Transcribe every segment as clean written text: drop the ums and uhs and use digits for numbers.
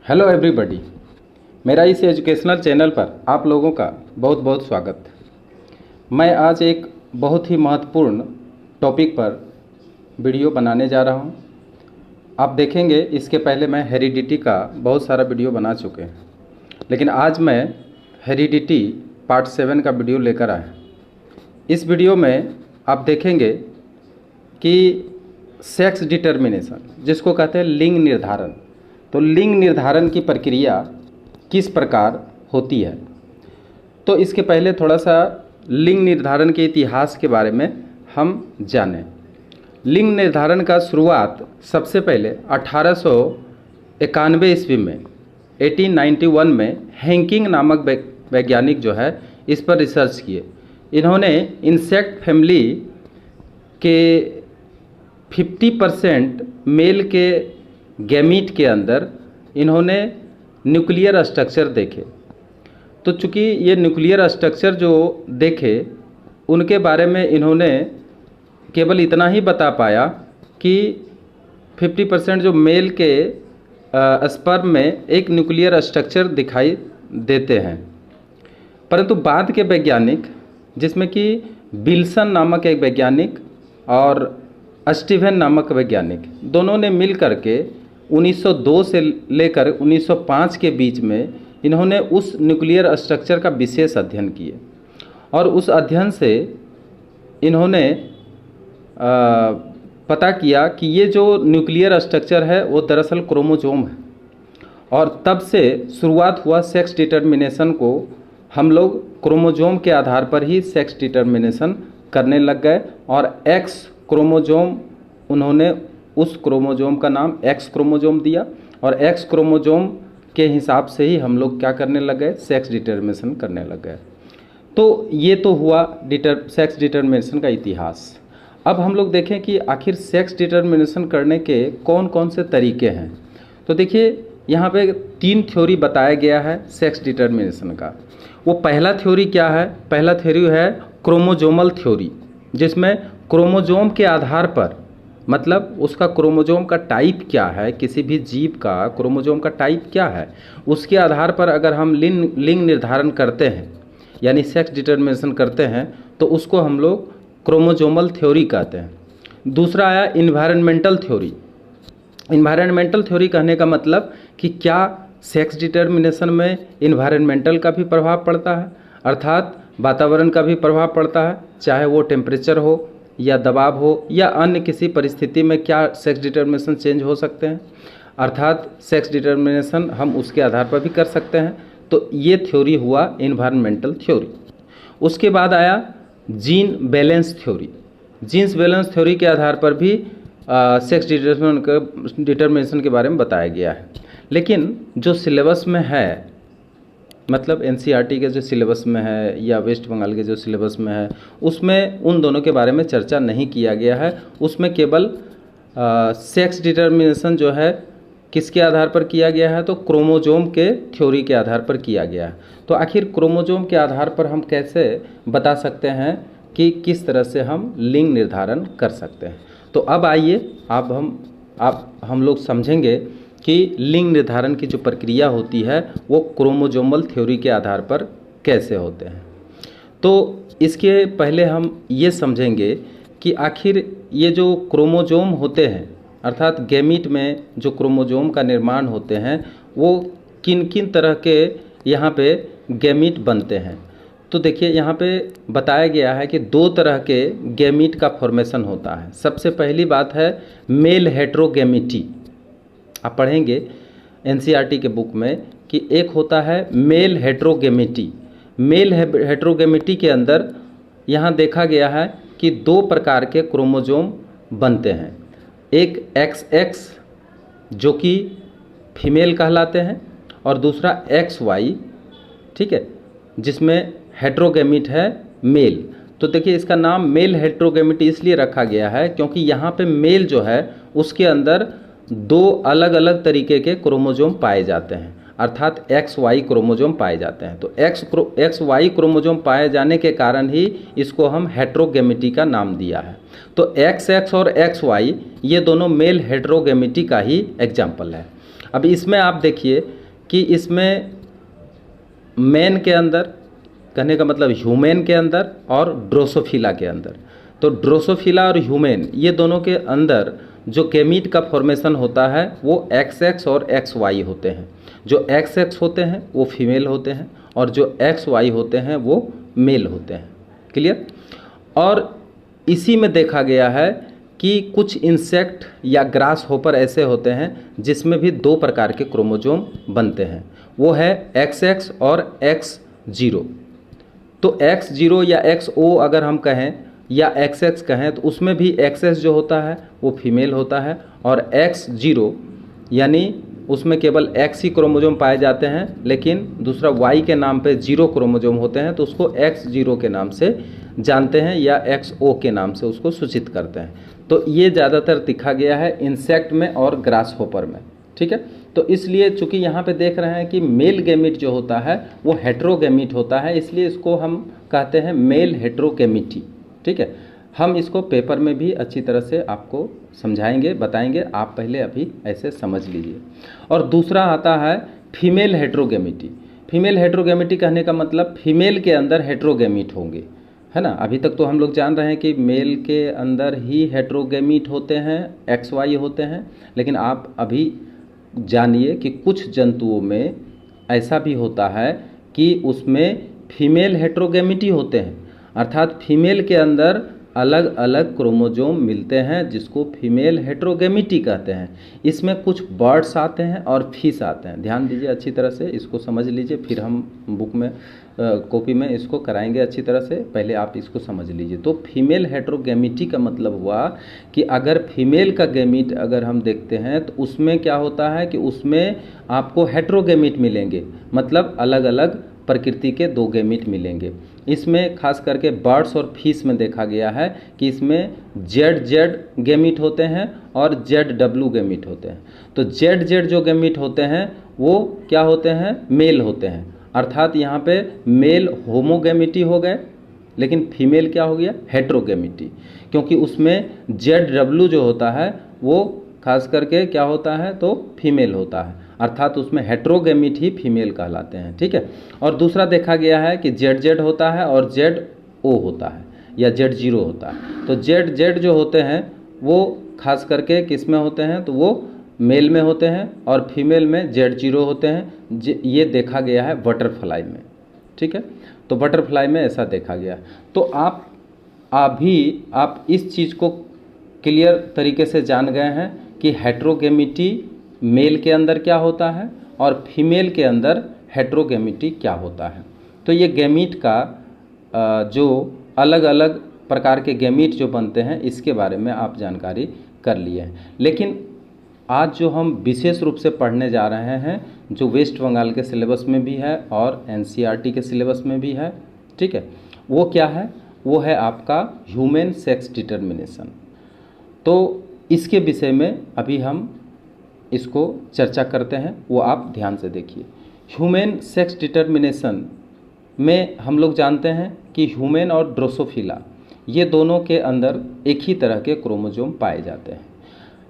Hello everybody, मेरा इस educational channel पर आप लोगों का बहुत बहुत स्वागत। मैं आज एक बहुत ही महत्वपूर्ण टॉपिक पर वीडियो बनाने जा रहा हूं। आप देखेंगे इसके पहले मैं हेरिडिटी का बहुत सारा वीडियो बना चुके हैं, लेकिन आज मैं हेरिडिटी पार्ट 7 का वीडियो लेकर आया। इस वीडियो में आप देखेंगे कि सेक्स डिटर्मिनेशन, जिसको कहते हैं लिंग निर्धारण, तो लिंग निर्धारण की प्रक्रिया किस प्रकार होती है। तो इसके पहले थोड़ा सा लिंग निर्धारण के इतिहास के बारे में हम जानें। लिंग निर्धारण का शुरुआत सबसे पहले 1891 ईस्वी में 1891 में हैंकिंग नामक वैज्ञानिक जो है इस पर रिसर्च किए। इन्होंने इंसेक्ट फैमिली के 50% मेल के गैमीट के अंदर इन्होंने न्यूक्लियर स्ट्रक्चर देखे। तो चूँकि ये न्यूक्लियर स्ट्रक्चर जो देखे, उनके बारे में इन्होंने केवल इतना ही बता पाया कि 50% जो मेल के स्पर्म में एक न्यूक्लियर स्ट्रक्चर दिखाई देते हैं। परंतु बाद के वैज्ञानिक, जिसमें कि विल्सन नामक एक वैज्ञानिक और स्टीवन नामक वैज्ञानिक, दोनों ने मिल करके 1902 से लेकर 1905 के बीच में इन्होंने उस न्यूक्लियर स्ट्रक्चर का विशेष अध्ययन किए। और उस अध्ययन से इन्होंने पता किया कि ये जो न्यूक्लियर स्ट्रक्चर है वो दरअसल क्रोमोसोम है। और तब से शुरुआत हुआ सेक्स डिटर्मिनेशन को। हम लोग क्रोमोसोम के आधार पर ही सेक्स डिटर्मिनेशन करने लग गए और एक्स क्रोमोसोम, उन्होंने उस क्रोमोसोम का नाम एक्स क्रोमोसोम दिया और एक्स क्रोमोसोम के हिसाब से ही हम लोग क्या करने लग गए, सेक्स डिटर्मिनेशन करने लग गए। तो ये तो हुआ सेक्स डिटर्मिनेशन का इतिहास। अब हम लोग देखें कि आखिर सेक्स डिटर्मिनेशन करने के कौन कौन से तरीके हैं। तो देखिए, यहाँ पे 3 थ्योरी बताया गया है सेक्स डिटर्मिनेशन का। वो पहला थ्योरी क्या है? पहला थ्योरी है क्रोमोसोमल थ्योरी, जिसमें क्रोमोसोम के आधार पर, मतलब उसका क्रोमोसोम का टाइप क्या है, किसी भी जीव का क्रोमोसोम का टाइप क्या है, उसके आधार पर अगर हम लिंग निर्धारण करते हैं, यानी सेक्स डिटर्मिनेशन करते हैं, तो उसको हम लोग क्रोमोसोमल थ्योरी कहते हैं। दूसरा आया इन्वायरमेंटल थ्योरी। इन्वायरमेंटल थ्योरी कहने का मतलब कि क्या सेक्स डिटर्मिनेशन में इन्वायरमेंटल का भी प्रभाव पड़ता है, अर्थात वातावरण का भी प्रभाव पड़ता है, चाहे वो टेम्परेचर हो या दबाव हो या अन्य किसी परिस्थिति में क्या सेक्स डिटर्मिनेशन चेंज हो सकते हैं, अर्थात सेक्स डिटर्मिनेशन हम उसके आधार पर भी कर सकते हैं। तो ये थ्योरी हुआ इन्वायरमेंटल थ्योरी। उसके बाद आया gene balance theory. Genes balance theory के आधार पर भी सेक्स डिटर्मिनेशन के बारे में बताया गया है। लेकिन जो सिलेबस में है, मतलब एनसीईआरटी के जो सिलेबस में है या वेस्ट बंगाल के जो सिलेबस में है, उसमें उन दोनों के बारे में चर्चा नहीं किया गया है। उसमें केवल सेक्स डिटर्मिनेशन जो है किसके आधार पर किया गया है, तो क्रोमोसोम के थ्योरी के आधार पर किया गया है। तो आखिर क्रोमोसोम के आधार पर हम कैसे बता सकते हैं कि किस तरह से हम लिंग निर्धारण कर सकते हैं। तो अब आइए अब हम लोग समझेंगे कि लिंग निर्धारण की जो प्रक्रिया होती है वो क्रोमोसोमल थ्योरी के आधार पर कैसे होते हैं। तो इसके पहले हम ये समझेंगे कि आखिर ये जो क्रोमोसोम होते हैं, अर्थात गैमीट में जो क्रोमोसोम का निर्माण होते हैं, वो किन किन तरह के यहाँ पे गैमीट बनते हैं। तो देखिए, यहाँ पे बताया गया है कि 2 तरह के गैमीट का फॉर्मेशन होता है। सबसे पहली बात है मेल हेट्रोगैमिटी। आप पढ़ेंगे एनसीईआरटी के बुक में कि एक होता है मेल हेट्रोगैमिटी। मेल हेट्रोगैमिटी के अंदर यहाँ देखा गया है कि 2 प्रकार के क्रोमोसोम बनते हैं। एक XX जो कि फीमेल कहलाते हैं और दूसरा XY, ठीक है, जिसमें हेट्रोगैमिट है मेल। तो देखिए, इसका नाम मेल हेट्रोगैमिटी इसलिए रखा गया है क्योंकि यहाँ पे मेल जो है उसके अंदर 2 अलग अलग तरीके के क्रोमोसोम पाए जाते हैं, अर्थात XY क्रोमोसोम पाए जाते हैं। तो XY क्रोमोसोम पाए जाने के कारण ही इसको हम हेट्रोगैमिटी का नाम दिया है। तो XX और XY ये दोनों मेल हेट्रोगैमिटी का ही एग्जाम्पल है। अब इसमें आप देखिए कि इसमें मैन के अंदर, कहने का मतलब ह्यूमन के अंदर और ड्रोसोफिला के अंदर, तो ड्रोसोफिला और ह्यूमन ये दोनों के अंदर जो गैमीट का फॉर्मेशन होता है वो XX और XY होते हैं। जो XX होते हैं वो फीमेल होते हैं और जो XY होते हैं वो मेल होते हैं। क्लियर? और इसी में देखा गया है कि कुछ इंसेक्ट या ग्रास होपर ऐसे होते हैं जिसमें भी 2 प्रकार के क्रोमोजोम बनते हैं, वो है XX और X0। तो X0 या XO अगर हम कहें या XX कहें तो उसमें भी XX जो होता है वो फीमेल होता है और X0 यानी उसमें केवल X ही क्रोमोजोम पाए जाते हैं, लेकिन दूसरा Y के नाम पे 0 क्रोमोजोम होते हैं, तो उसको X0 के नाम से जानते हैं या XO के नाम से उसको सूचित करते हैं। तो ये ज़्यादातर दिखा गया है इंसेक्ट में और ग्रास होपर में। ठीक है, तो इसलिए चूंकि यहाँ पे देख रहे हैं कि मेल गैमीट जो होता है वो हेट्रोगैमीट होता है, इसलिए इसको हम कहते हैं मेल हेट्रोगैमीटी। ठीक है, हम इसको पेपर में भी अच्छी तरह से आपको समझाएंगे, बताएंगे, आप पहले अभी ऐसे समझ लीजिए। और दूसरा आता है फीमेल हेट्रोगैमीटी। फीमेल हेट्रोगैमीटी कहने का मतलब फीमेल के अंदर हेट्रोगैमीट होंगे, है ना। अभी तक तो हम लोग जान रहे हैं कि मेल के अंदर ही हेट्रोगैमीट होते हैं, XY होते हैं, लेकिन आप अभी जानिए कि कुछ जंतुओं में ऐसा भी होता है कि उसमें फीमेल हेट्रोगैमीटी होते हैं, अर्थात फीमेल के अंदर अलग अलग क्रोमोजोम मिलते हैं जिसको फीमेल हेट्रोगैमीटी कहते हैं। इसमें कुछ बर्ड्स आते हैं और फिश आते हैं। ध्यान दीजिए अच्छी तरह से, इसको समझ लीजिए, फिर हम बुक में कॉपी में इसको कराएंगे अच्छी तरह से, पहले आप इसको समझ लीजिए। तो फीमेल हेट्रोगैमीटी का मतलब हुआ कि अगर फीमेल का गैमीट अगर हम देखते हैं तो उसमें क्या होता है कि उसमें आपको हेट्रोगैमीट मिलेंगे, मतलब अलग अलग प्रकृति के 2 गैमीट मिलेंगे। इसमें खास करके बर्ड्स और फिश में देखा गया है कि इसमें ZZ गैमीट होते हैं और ZW गैमीट होते हैं। तो ZZ जो गैमीट होते हैं वो क्या होते हैं, मेल होते हैं, अर्थात यहाँ पे मेल होमोगैमीटी हो गए, लेकिन फीमेल क्या हो गया, हेट्रोगैमीटी, क्योंकि उसमें ZW जो होता है वो खास करके क्या होता है तो फीमेल होता है, अर्थात उसमें हेट्रोगैमीट ही फीमेल कहलाते हैं। ठीक है, और दूसरा देखा गया है कि ZZ होता है और ZO होता है या Z0 होता है। तो ZZ जो होते हैं वो खास करके किस में होते हैं, तो वो मेल में होते हैं और फीमेल में Z0 होते हैं। ये देखा गया है बटरफ्लाई में। ठीक है, तो बटरफ्लाई में ऐसा देखा गया। तो आप इस चीज़ को क्लियर तरीके से जान गए हैं कि हेट्रोगैमीटी मेल के अंदर क्या होता है और फीमेल के अंदर हेट्रोगैमीटी क्या होता है। तो ये गैमीट का जो अलग अलग प्रकार के गैमीट जो बनते हैं इसके बारे में आप जानकारी कर लिए हैं। लेकिन आज जो हम विशेष रूप से पढ़ने जा रहे हैं, जो वेस्ट बंगाल के सिलेबस में भी है और NCERT के सिलेबस में भी है, ठीक है, वो क्या है, वो है आपका ह्यूमन सेक्स डिटर्मिनेशन। तो इसके विषय में अभी हम इसको चर्चा करते हैं, वो आप ध्यान से देखिए। ह्यूमन सेक्स डिटर्मिनेशन में हम लोग जानते हैं कि ह्यूमन और ड्रोसोफिला ये दोनों के अंदर एक ही तरह के क्रोमोजोम पाए जाते हैं।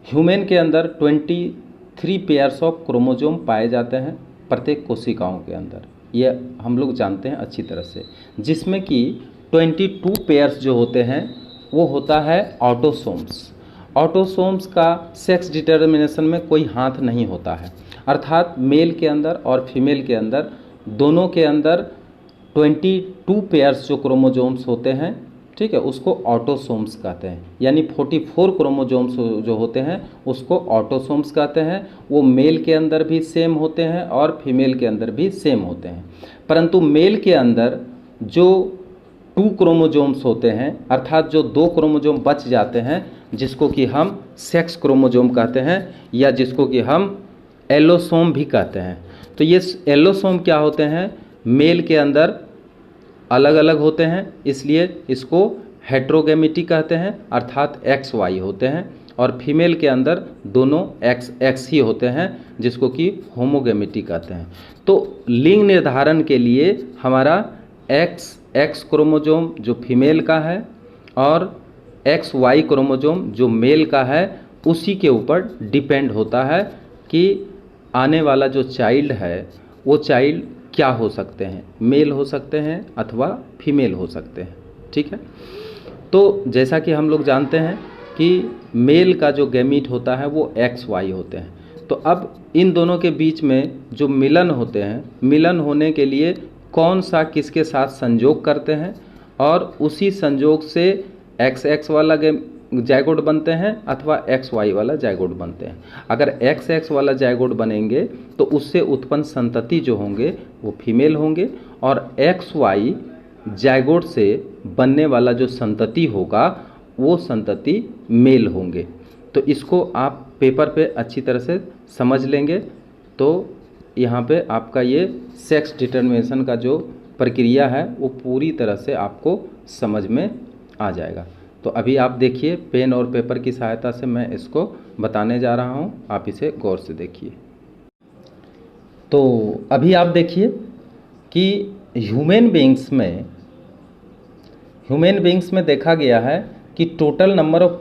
ह्यूमन के अंदर 23 पेयर्स ऑफ क्रोमोजोम पाए जाते हैं प्रत्येक कोशिकाओं के अंदर, ये हम लोग जानते हैं अच्छी तरह से, जिसमें कि 22 पेयर्स जो होते हैं वो होता है ऑटोसोम्स। ऑटोसोम्स का सेक्स डिटर्मिनेशन में कोई हाथ नहीं होता है, अर्थात मेल के अंदर और फीमेल के अंदर दोनों के अंदर 22 पेयर्स जो क्रोमोजोम्स होते हैं, ठीक है, उसको ऑटोसोम्स कहते हैं। यानी 44 क्रोमोजोम्स जो होते हैं उसको ऑटोसोम्स कहते हैं। वो मेल के अंदर भी सेम होते हैं और फीमेल के अंदर भी सेम होते हैं, परंतु मेल के अंदर जो 2 क्रोमोजोम्स होते हैं, अर्थात जो 2 क्रोमोजोम बच जाते हैं, जिसको कि हम सेक्स क्रोमोजोम कहते हैं या जिसको कि हम एलोसोम भी कहते हैं। तो ये एलोसोम क्या होते हैं, मेल के अंदर अलग अलग होते हैं, इसलिए इसको हेट्रोगैमीटी कहते हैं, अर्थात XY होते हैं, और फीमेल के अंदर दोनों XX ही होते हैं, जिसको कि होमोगैमीटी कहते हैं। तो लिंग निर्धारण के लिए हमारा XX क्रोमोजोम जो फीमेल का है और XY क्रोमोजोम जो मेल का है, उसी के ऊपर डिपेंड होता है कि आने वाला जो चाइल्ड है वो चाइल्ड क्या हो सकते हैं, मेल हो सकते हैं अथवा फीमेल हो सकते हैं। ठीक है, तो जैसा कि हम लोग जानते हैं कि मेल का जो गैमीट होता है वो XY होते हैं। तो अब इन दोनों के बीच में जो मिलन होते हैं, मिलन होने के लिए कौन सा किसके साथ संयोग करते हैं और उसी संयोग से XX वाला जायगोट बनते हैं अथवा XY वाला जायगोट बनते हैं। अगर XX वाला जायगोट बनेंगे तो उससे उत्पन्न संतति जो होंगे वो फीमेल होंगे और XY जायगोट से बनने वाला जो संतति होगा वो संतति मेल होंगे। तो इसको आप पेपर पे अच्छी तरह से समझ लेंगे तो यहाँ पे आपका ये सेक्स डिटर्मिनेशन का जो प्रक्रिया है वो पूरी तरह से आपको समझ में आ जाएगा। तो अभी आप देखिए, पेन और पेपर की सहायता से मैं इसको बताने जा रहा हूँ, आप इसे गौर से देखिए। तो अभी आप देखिए कि ह्यूमन बीइंग्स में देखा गया है कि टोटल नंबर ऑफ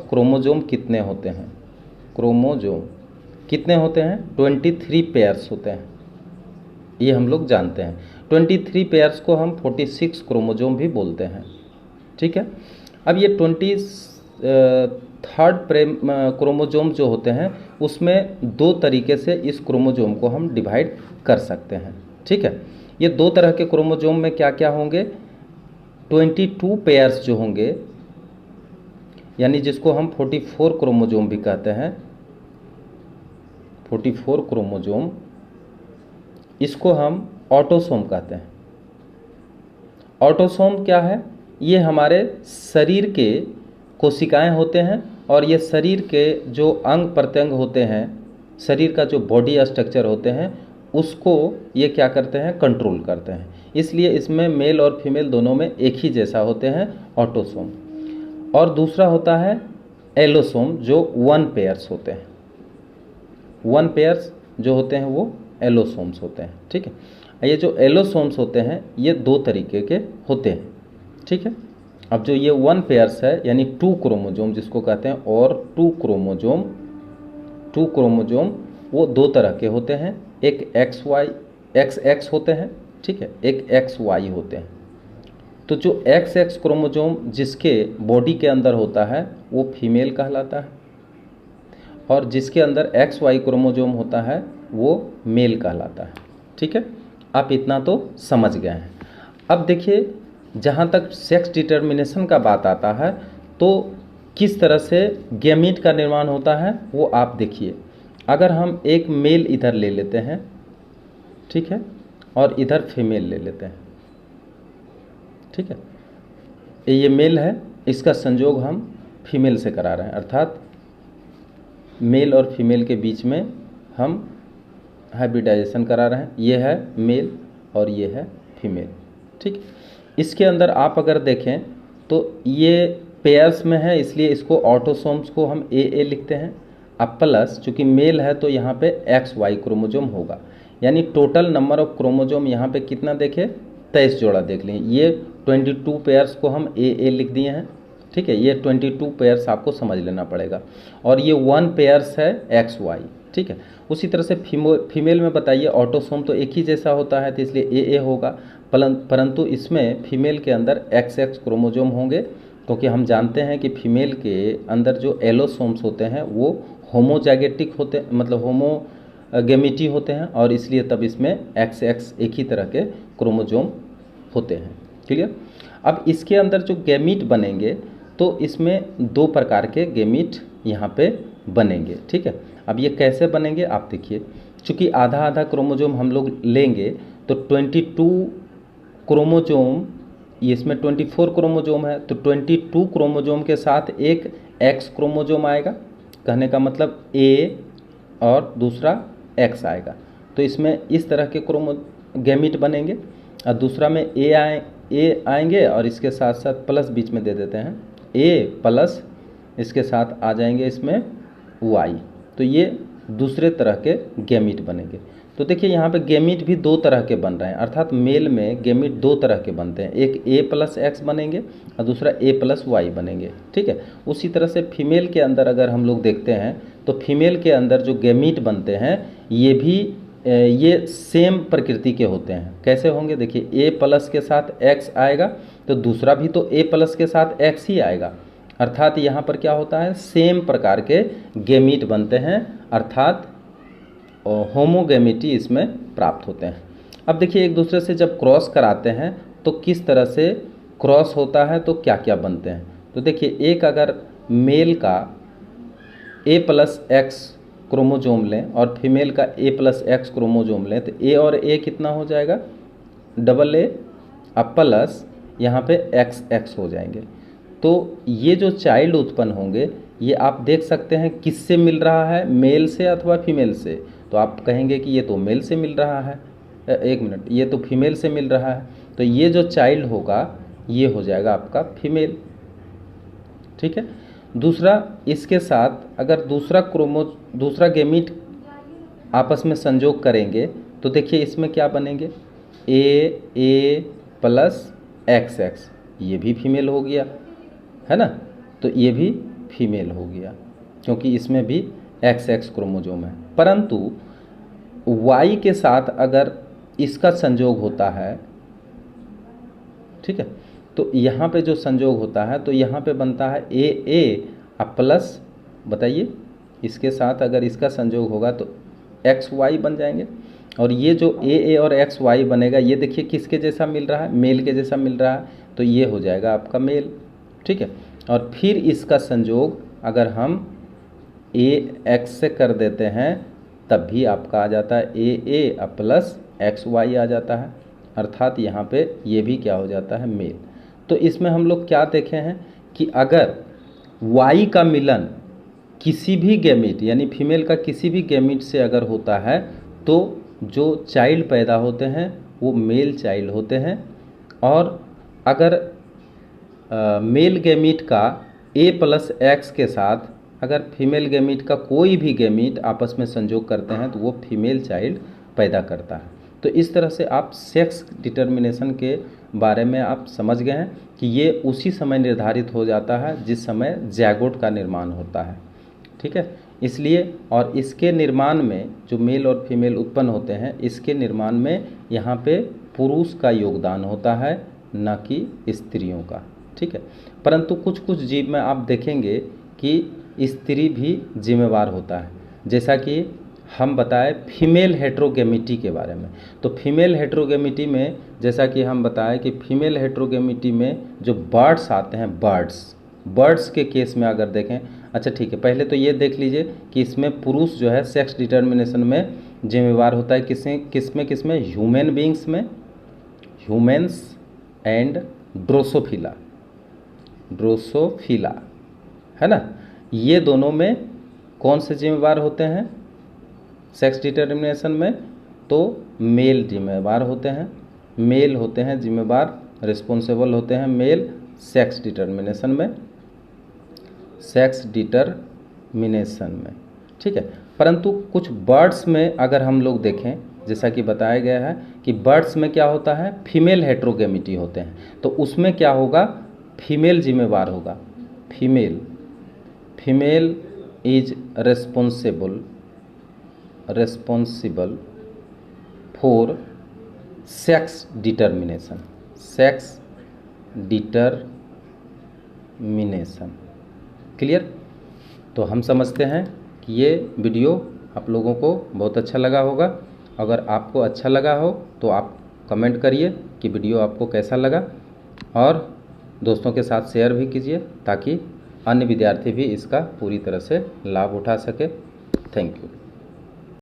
क्रोमोजोम कितने होते हैं। क्रोमोजोम कितने होते हैं? 23 पेयर्स होते हैं, ये हम लोग जानते हैं। 23 पेयर्स को हम 46 क्रोमोजोम भी बोलते हैं। ठीक है, अब ये 23rd क्रोमोजोम जो होते हैं उसमें दो तरीके से इस क्रोमोजोम को हम डिवाइड कर सकते हैं। ठीक है, ये दो तरह के क्रोमोजोम में क्या क्या होंगे? 22 पेयर्स जो होंगे, यानी जिसको हम 44 क्रोमोजोम भी कहते हैं, 44 क्रोमोजोम, इसको हम ऑटोसोम कहते हैं। ऑटोसोम क्या है? ये हमारे शरीर के कोशिकाएं होते हैं और ये शरीर के जो अंग प्रत्यंग होते हैं, शरीर का जो बॉडी स्ट्रक्चर होते हैं, उसको ये क्या करते हैं? कंट्रोल करते हैं। इसलिए इसमें मेल और फीमेल दोनों में एक ही जैसा होते हैं, ऑटोसोम। और दूसरा होता है एलोसोम, जो 1 पेयर्स होते हैं। 1 पेयर्स जो होते हैं वो एलोसोम्स होते हैं। ठीक है, ये जो एलोसोम्स होते हैं ये दो तरीके के होते हैं। ठीक है, अब जो ये 1 पेयर्स है यानी 2 क्रोमोजोम जिसको कहते हैं, और 2 क्रोमोजोम वो दो तरह के होते हैं। एक XX होते हैं, ठीक है, एक XY होते हैं। तो जो XX क्रोमोजोम जिसके बॉडी के अंदर होता है वो फीमेल कहलाता है और जिसके अंदर XY क्रोमोजोम होता है वो मेल कहलाता है। ठीक है, आप इतना तो समझ गए हैं। अब देखिए, जहाँ तक सेक्स डिटर्मिनेशन का बात आता है तो किस तरह से गैमीट का निर्माण होता है वो आप देखिए। अगर हम एक मेल इधर ले लेते हैं, ठीक है, और इधर फीमेल ले लेते हैं, ठीक है, ये मेल है, इसका संयोग हम फीमेल से करा रहे हैं, अर्थात मेल और फीमेल के बीच में हम हाइब्रिडाइजेशन करा रहे हैं। ये है मेल और ये है फीमेल। ठीक, इसके अंदर आप अगर देखें तो ये पेयर्स में है, इसलिए इसको ऑटोसोम्स को हम AA लिखते हैं। अब प्लस चूँकि मेल है तो यहाँ पे XY क्रोमोजोम होगा, यानी टोटल नंबर ऑफ क्रोमोजोम यहाँ पे कितना देखें? 23 जोड़ा देख लें। ये 22 पेयर्स को हम AA लिख दिए हैं। ठीक है, ये 22 पेयर्स आपको समझ लेना पड़ेगा और ये 1 पेयर्स है XY। ठीक है, उसी तरह से फीमेल में बताइए, ऑटोसोम तो एक ही जैसा होता है तो इसलिए AA होगा, परंतु इसमें फीमेल के अंदर XX क्रोमोजोम होंगे, क्योंकि हम जानते हैं कि फीमेल के अंदर जो एलोसोम्स होते हैं वो होमोजाइगेटिक होते, मतलब होमोगेमिटी होते हैं, और इसलिए तब इसमें XX एक ही तरह के क्रोमोजोम होते हैं। क्लियर? अब इसके अंदर जो गैमीट बनेंगे तो इसमें 2 प्रकार के गैमीट यहाँ पे बनेंगे। ठीक है, अब ये कैसे बनेंगे आप देखिए। चूँकि आधा आधा क्रोमोजोम हम लोग लेंगे तो 22 क्रोमोजोम, ये इसमें 24 क्रोमोजोम है, तो 22 क्रोमोजोम के साथ एक X क्रोमोजोम आएगा, कहने का मतलब A और दूसरा X आएगा। तो इसमें इस तरह के गैमीट बनेंगे और दूसरा में A आएंगे और इसके साथ साथ प्लस बीच में दे देते हैं, A प्लस इसके साथ आ जाएंगे इसमें Y। तो ये दूसरे तरह के गैमीट बनेंगे। तो देखिए यहाँ पे गेमीट भी दो तरह के बन रहे हैं, अर्थात मेल में गेमीट दो तरह के बनते हैं, एक A+X बनेंगे और दूसरा A+Y बनेंगे, ठीक है। उसी तरह से फीमेल के अंदर अगर हम लोग देखते हैं तो फीमेल के अंदर जो गेमीट बनते हैं ये भी ये सेम प्रकृति के होते हैं। कैसे होंगे, देखिए A+ के साथ X आएगा तो दूसरा भी तो A+ के साथ X ही आएगा, अर्थात यहाँ पर क्या होता है, सेम प्रकार के गेमीट बनते हैं, अर्थात होमोगेमिटी इसमें प्राप्त होते हैं। अब देखिए एक दूसरे से जब क्रॉस कराते हैं तो किस तरह से क्रॉस होता है, तो क्या क्या बनते हैं। तो देखिए एक अगर मेल का A+X क्रोमोजोम लें और फीमेल का A+X क्रोमोजोम लें तो A और A कितना हो जाएगा, AA अब प्लस यहाँ पे XX हो जाएंगे। तो ये जो चाइल्ड उत्पन्न होंगे ये आप देख सकते हैं किससे मिल रहा है, मेल से अथवा फीमेल से। तो आप कहेंगे कि ये तो मेल से मिल रहा है, एक मिनट, ये तो फीमेल से मिल रहा है, तो ये जो चाइल्ड होगा ये हो जाएगा आपका फीमेल, ठीक है। दूसरा, इसके साथ अगर दूसरा गेमीट आपस में संयोग करेंगे तो देखिए इसमें क्या बनेंगे, A+XX, ये भी फीमेल हो गया है ना, तो ये भी फीमेल हो गया क्योंकि इसमें भी XX क्रोमोजोम है। परंतु Y के साथ अगर इसका संयोग होता है, ठीक है, तो यहाँ पे जो संयोग होता है तो यहाँ पे बनता है AA प्लस, बताइए इसके साथ अगर इसका संयोग होगा तो XY बन जाएंगे। और ये जो AA और XY बनेगा ये देखिए किसके जैसा मिल रहा है, मेल के जैसा मिल रहा है, तो ये हो जाएगा आपका मेल, ठीक है। और फिर इसका संयोग अगर हम AX से कर देते हैं तब भी आपका आ जाता है AA प्लस XY आ जाता है, अर्थात यहाँ पे ये भी क्या हो जाता है, मेल। तो इसमें हम लोग क्या देखे हैं कि अगर Y का मिलन किसी भी गैमीट यानी फीमेल का किसी भी गैमीट से अगर होता है तो जो चाइल्ड पैदा होते हैं वो मेल चाइल्ड होते हैं। और अगर मेल गैमीट का A+X के साथ अगर फीमेल गैमीट का कोई भी गैमीट आपस में संयोग करते हैं तो वो फीमेल चाइल्ड पैदा करता है। तो इस तरह से आप सेक्स डिटर्मिनेशन के बारे में आप समझ गए हैं कि ये उसी समय निर्धारित हो जाता है जिस समय ज़ैगोट का निर्माण होता है, ठीक है। इसलिए और इसके निर्माण में जो मेल और फीमेल उत्पन्न होते हैं इसके निर्माण में यहाँ पे पुरुष का योगदान होता है, न कि स्त्रियों का, ठीक है। परंतु कुछ कुछ जीव में आप देखेंगे कि स्त्री भी जिम्मेवार होता है, जैसा कि हम बताए फीमेल हेट्रोगेमिटी के बारे में। तो फीमेल हेट्रोगेमिटी में जैसा कि हम बताए कि फीमेल हेट्रोगेमिटी में जो बर्ड्स आते हैं, बर्ड्स के केस में अगर देखें, अच्छा ठीक है, पहले तो ये देख लीजिए कि इसमें पुरुष जो है सेक्स डिटर्मिनेशन में जिम्मेवार होता है किसमें ह्यूमन बींग्स में, ह्यूमन्स एंड ड्रोसोफिला है ना, ये दोनों में कौन से जिम्मेवार होते हैं सेक्स डिटर्मिनेशन में, तो मेल जिम्मेवार होते हैं, मेल होते हैं जिम्मेवार, रिस्पॉन्सिबल होते हैं मेल सेक्स डिटर्मिनेशन में, ठीक है। परंतु कुछ बर्ड्स में अगर हम लोग देखें जैसा कि बताया गया है कि बर्ड्स में क्या होता है, फीमेल हेट्रोगेमिटी होते हैं, तो उसमें क्या होगा, फीमेल जिम्मेवार होगा, female is responsible for sex determination, clear. तो हम समझते हैं कि ये वीडियो आप लोगों को बहुत अच्छा लगा होगा। अगर आपको अच्छा लगा हो तो आप कमेंट करिए कि वीडियो आपको कैसा लगा, और दोस्तों के साथ शेयर भी कीजिए ताकि अन्य विद्यार्थी भी इसका पूरी तरह से लाभ उठा सके। Thank you.